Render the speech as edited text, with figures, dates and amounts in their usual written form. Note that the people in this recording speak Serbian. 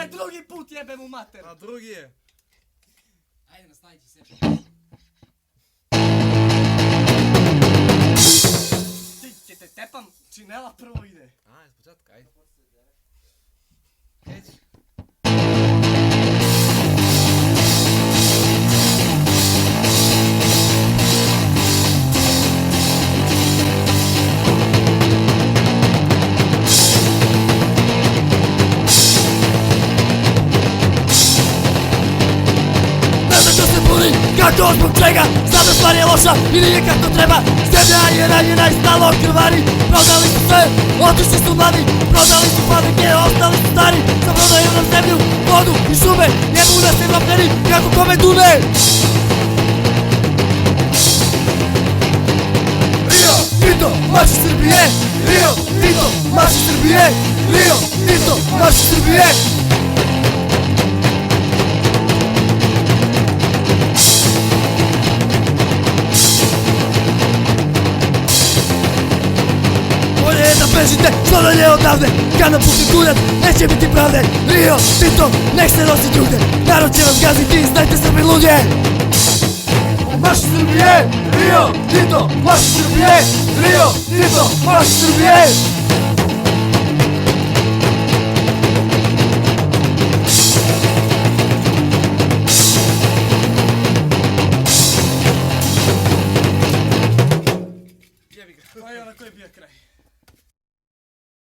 Aj drugi put jebe mu mater. A drugi je. Ajde nastaviti se. Ti te tepam, činela prvo ide. Ajde, s početka, ajde. Keć. Kako, zbog čega, znam da stvar je loša i nije kako treba. Zemlja je ranjena i stalo krvari. Prodali su sve, otišli su mladi. Prodali su fabrike, ostali su stari. Zaprodaju nam zemlju, vodu i šume. Jebu nas Evropljani, kako kome dune. Rio Tinto, marš iz Srbije. Rio Tinto, marš iz Srbije. Rio Tinto, marš iz Srbije. Bežite, što dalje odavde, kad nam pusti kurac, neće biti pravde. Rio Tinto, nek se nosi ljude, narod će vas gaziti, znajte Srbi luđe. Marš iz Srbije, Rio Tinto, marš iz Srbije, Rio Tinto, marš iz Srbije.